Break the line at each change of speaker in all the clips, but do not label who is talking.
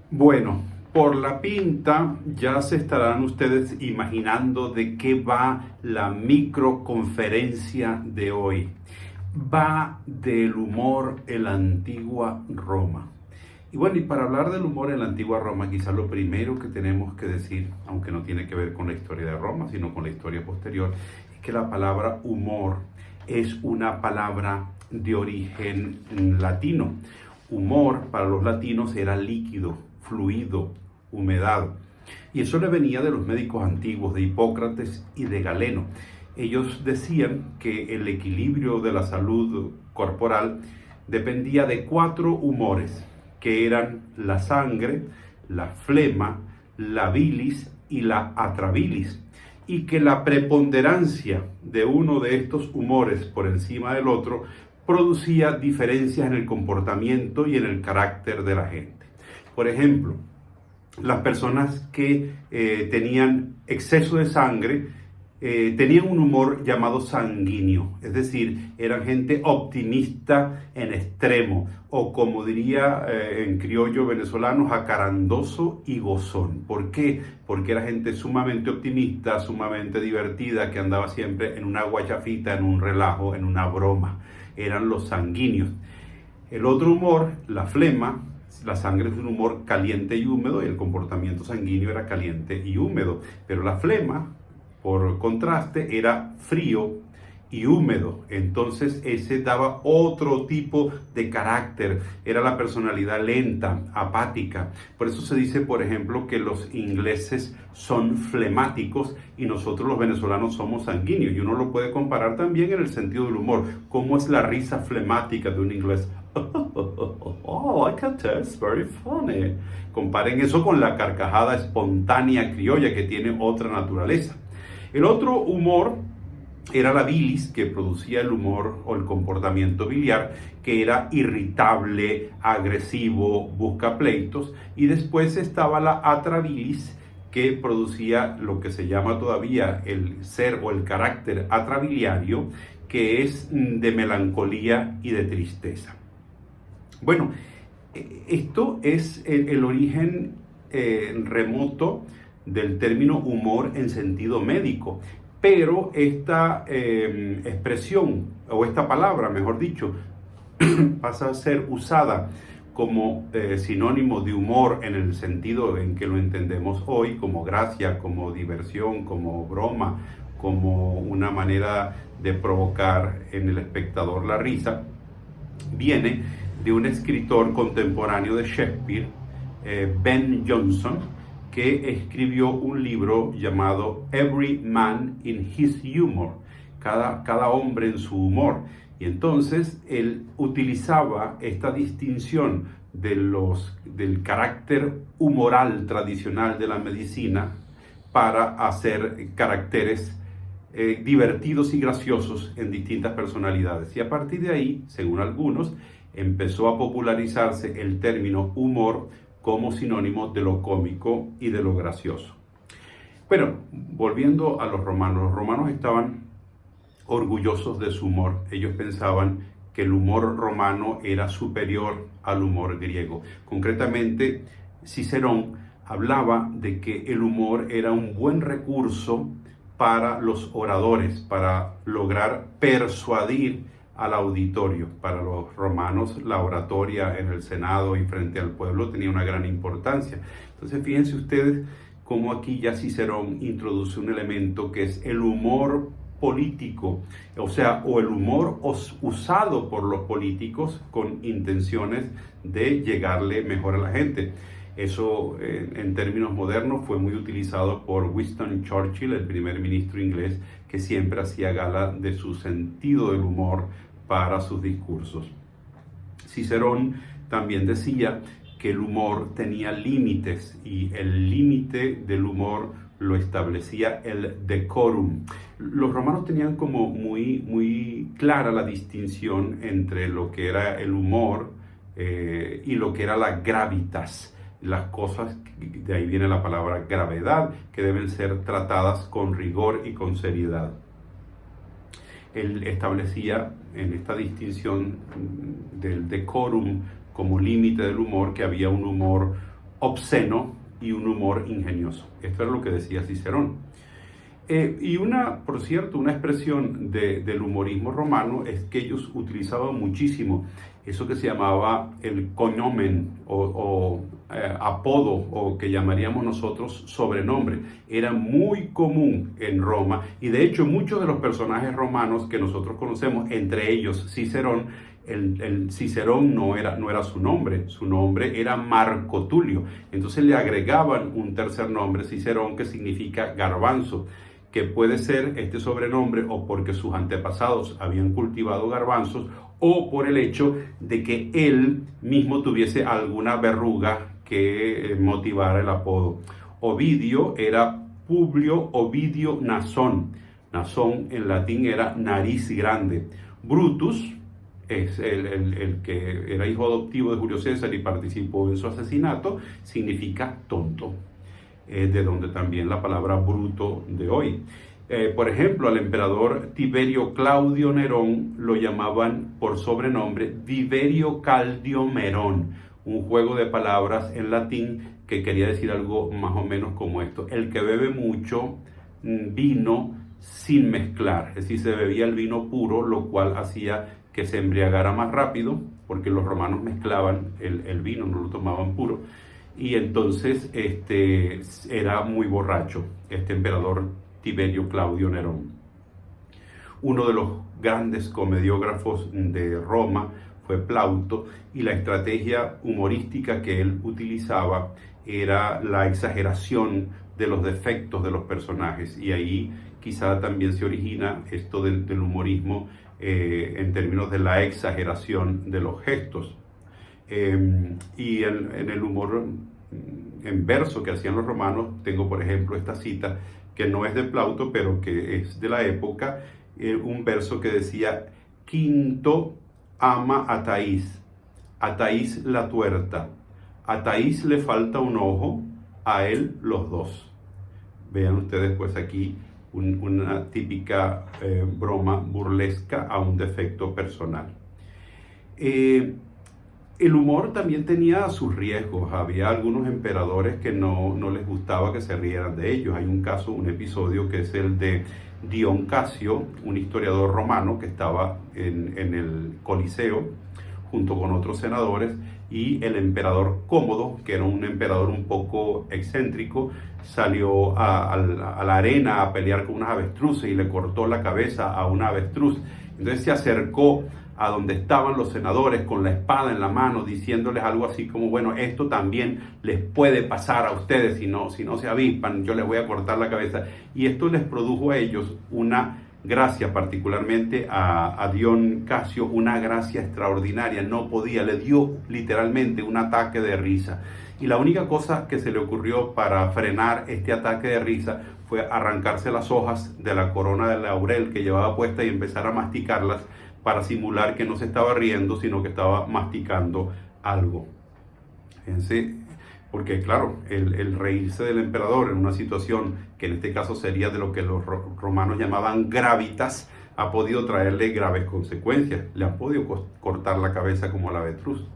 Bueno, por la pinta ya se estarán ustedes imaginando de qué va la microconferencia de hoy. Va del humor en la antigua Roma. Y bueno, y para hablar del humor en la antigua Roma, quizás lo primero que tenemos que decir, aunque no tiene que ver con la historia de Roma, sino con la historia posterior, es que la palabra humor es una palabra de origen latino. Humor para los latinos era líquido, fluido, humedad. Y eso le venía de los médicos antiguos, de Hipócrates y de Galeno. Ellos decían que el equilibrio de la salud corporal dependía de 4 humores, que eran la sangre, la flema, la bilis y la atrabilis, y que la preponderancia de uno de estos humores por encima del otro producía diferencias en el comportamiento y en el carácter de la gente. Por ejemplo, las personas que tenían exceso de sangre tenían un humor llamado sanguíneo, es decir, eran gente optimista en extremo, o como diría en criollo venezolano, jacarandoso y gozón. ¿Por qué? Porque era gente sumamente optimista, sumamente divertida, que andaba siempre en una guachafita, en un relajo, en una broma. Eran los sanguíneos. El otro humor, la flema, la sangre es un humor caliente y húmedo, y el comportamiento sanguíneo era caliente y húmedo, pero la flema, por contraste, era frío y húmedo. Entonces ese daba otro tipo de carácter, era la personalidad lenta, apática. Por eso se dice, por ejemplo, que los ingleses son flemáticos y nosotros los venezolanos somos sanguíneos, y uno lo puede comparar también en el sentido del humor. ¿Cómo es la risa flemática de un inglés? Oh, I can tell, it's very funny. Comparen eso con la carcajada espontánea criolla, que tiene otra naturaleza. El otro humor era la bilis, que producía el humor o el comportamiento biliar, que era irritable, agresivo, busca pleitos. Y después estaba la atrabilis, que producía lo que se llama todavía el ser o el carácter atrabiliario, que es de melancolía y de tristeza. Bueno, esto es el origen remoto del término humor en sentido médico, pero esta expresión, o esta palabra, mejor dicho, pasa a ser usada como sinónimo de humor en el sentido en que lo entendemos hoy, como gracia, como diversión, como broma, como una manera de provocar en el espectador la risa. Viene de un escritor contemporáneo de Shakespeare, Ben Jonson, que escribió un libro llamado Every Man in His Humor, cada hombre en su humor. Y entonces él utilizaba esta distinción del carácter humoral tradicional de la medicina para hacer caracteres divertidos y graciosos en distintas personalidades. Y a partir de ahí, según algunos, empezó a popularizarse el término humor como sinónimo de lo cómico y de lo gracioso. Bueno, volviendo a los romanos estaban orgullosos de su humor. Ellos pensaban que el humor romano era superior al humor griego. Concretamente, Cicerón hablaba de que el humor era un buen recurso para los oradores, para lograr persuadir al auditorio. Para los romanos, la oratoria en el Senado y frente al pueblo tenía una gran importancia. Entonces, fíjense ustedes cómo aquí ya Cicerón introduce un elemento que es el humor político, o el humor usado por los políticos con intenciones de llegarle mejor a la gente. Eso, en términos modernos, fue muy utilizado por Winston Churchill, el primer ministro inglés, que siempre hacía gala de su sentido del humor para sus discursos. Cicerón también decía que el humor tenía límites, y el límite del humor lo establecía el decorum. Los romanos tenían como muy clara la distinción entre lo que era el humor y lo que era la gravitas. Las cosas, de ahí viene la palabra gravedad, que deben ser tratadas con rigor y con seriedad. Él establecía en esta distinción del decorum como límite del humor, que había un humor obsceno y un humor ingenioso. Esto era lo que decía Cicerón. Por cierto, una expresión del humorismo romano es que ellos utilizaban muchísimo eso que se llamaba el cognomen o apodo, o que llamaríamos nosotros sobrenombre. Era muy común en Roma, y de hecho muchos de los personajes romanos que nosotros conocemos, entre ellos Cicerón, el Cicerón no era su nombre era Marco Tulio. Entonces le agregaban un tercer nombre, Cicerón, que significa garbanzo, que puede ser este sobrenombre o porque sus antepasados habían cultivado garbanzos, o por el hecho de que él mismo tuviese alguna verruga que motivara el apodo. Ovidio era Publio Ovidio Nasón. Nasón en latín era nariz grande. Brutus es el que era hijo adoptivo de Julio César y participó en su asesinato, significa tonto, de donde también la palabra bruto de hoy. Por ejemplo, al emperador Tiberio Claudio Nerón lo llamaban por sobrenombre Viverio Caldio Merón, un juego de palabras en latín que quería decir algo más o menos como esto: el que bebe mucho vino sin mezclar, es decir, se bebía el vino puro, lo cual hacía que se embriagara más rápido, porque los romanos mezclaban el vino, no lo tomaban puro, y entonces era muy borracho este emperador Tiberio Claudio Nerón. Uno de los grandes comediógrafos de Roma fue Plauto, y la estrategia humorística que él utilizaba era la exageración de los defectos de los personajes, y ahí quizá también se origina esto del humorismo en términos de la exageración de los gestos. Y en el humor en verso que hacían los romanos, tengo por ejemplo esta cita que no es de Plauto, pero que es de la época, un verso que decía: Quinto ama a Taís la tuerta, a Taís le falta un ojo, a él los dos. Vean ustedes pues aquí una típica broma burlesca a un defecto personal. El humor también tenía sus riesgos. Había algunos emperadores que no les gustaba que se rieran de ellos. Hay un episodio que es el de Dion Casio, un historiador romano que estaba en el Coliseo junto con otros senadores, y el emperador Cómodo, que era un emperador un poco excéntrico, salió a la arena a pelear con unas avestruces y le cortó la cabeza a una avestruz. Entonces se acercó a donde estaban los senadores con la espada en la mano, diciéndoles algo así como: bueno, esto también les puede pasar a ustedes si no se avispan, yo les voy a cortar la cabeza. Y esto les produjo a ellos una gracia, particularmente a Dion Casio, una gracia extraordinaria. No podía, le dio literalmente un ataque de risa. Y la única cosa que se le ocurrió para frenar este ataque de risa fue arrancarse las hojas de la corona de laurel que llevaba puesta y empezar a masticarlas, para simular que no se estaba riendo, sino que estaba masticando algo. Fíjense, porque claro, el reírse del emperador en una situación que en este caso sería de lo que los romanos llamaban gravitas, ha podido traerle graves consecuencias. Le han podido cortar la cabeza como al avestruz.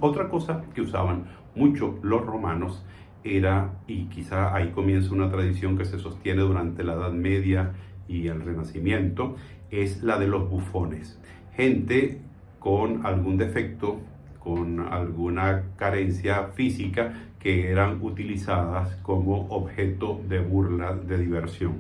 Otra cosa que usaban mucho los romanos era, y quizá ahí comienza una tradición que se sostiene durante la Edad Media y el Renacimiento, es la de los bufones. Gente con algún defecto, con alguna carencia física, que eran utilizadas como objeto de burla, de diversión.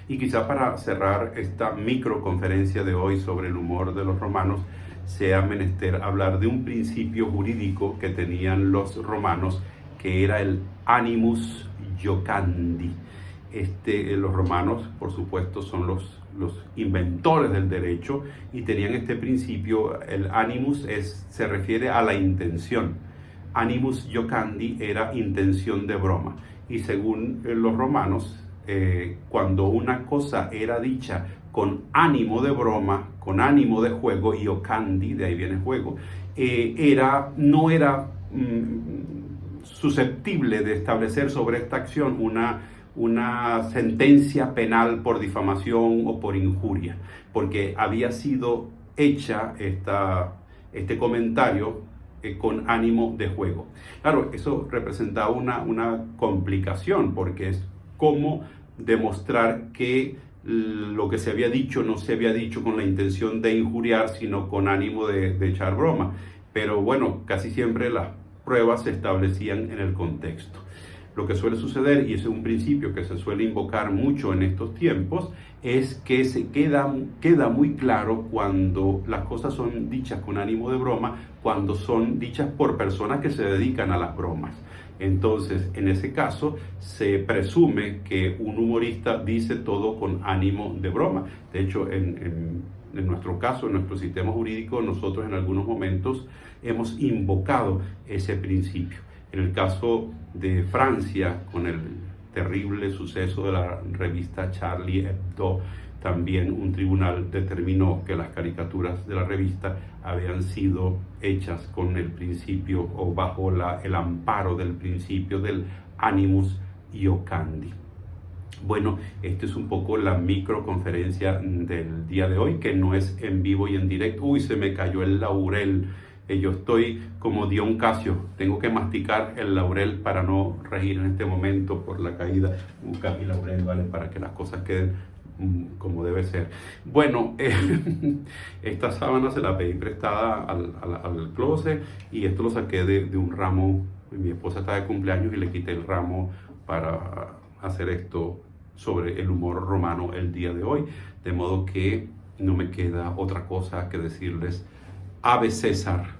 Y quizá para cerrar esta microconferencia de hoy sobre el humor de los romanos, sea menester hablar de un principio jurídico que tenían los romanos, que era el animus iocandi. Los romanos, por supuesto, son los inventores del derecho, y tenían este principio. El animus se refiere a la intención. Animus iocandi era intención de broma. Y según los romanos, cuando una cosa era dicha con ánimo de broma, con ánimo de juego, iocandi, de ahí viene juego, no era susceptible de establecer sobre esta acción una sentencia penal por difamación o por injuria, porque había sido hecha este comentario con ánimo de juego. Claro, eso representaba una complicación, porque es como demostrar que lo que se había dicho no se había dicho con la intención de injuriar, sino con ánimo de echar broma. Pero bueno, casi siempre las pruebas se establecían en el contexto. Lo que suele suceder, y ese es un principio que se suele invocar mucho en estos tiempos, es que se queda muy claro cuando las cosas son dichas con ánimo de broma, cuando son dichas por personas que se dedican a las bromas. Entonces, en ese caso, se presume que un humorista dice todo con ánimo de broma. De hecho, en nuestro caso, en nuestro sistema jurídico, nosotros en algunos momentos hemos invocado ese principio. En el caso de Francia, con el terrible suceso de la revista Charlie Hebdo, también un tribunal determinó que las caricaturas de la revista habían sido hechas con el principio o bajo el amparo del principio del animus iocandi. Bueno, esta es un poco la microconferencia del día de hoy, que no es en vivo y en directo. Uy, se me cayó el laurel. Yo estoy como Dion Casio, tengo que masticar el laurel para no reír en este momento por la caída. Busca mi laurel, ¿vale? Para que las cosas queden como debe ser. Bueno, esta sábana se la pedí prestada al closet, y esto lo saqué de un ramo. Mi esposa está de cumpleaños y le quité el ramo para hacer esto sobre el humor romano el día de hoy. De modo que no me queda otra cosa que decirles: Ave César.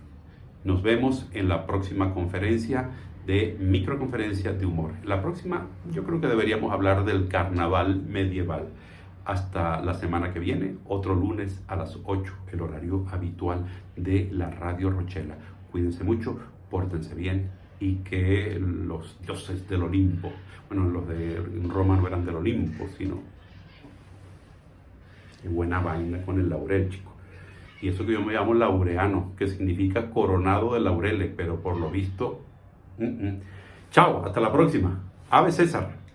Nos vemos en la próxima conferencia de microconferencia de humor. La próxima, yo creo que deberíamos hablar del carnaval medieval. Hasta la semana que viene, otro lunes a las 8, el horario habitual de la Radio Rochela. Cuídense mucho, pórtense bien, y que los dioses del Olimpo, bueno, los de Roma no eran del Olimpo, sino qué buena vaina con el laurel, chico. Y eso que yo me llamo laureano, que significa coronado de laureles, pero por lo visto, Chao, hasta la próxima. Ave César.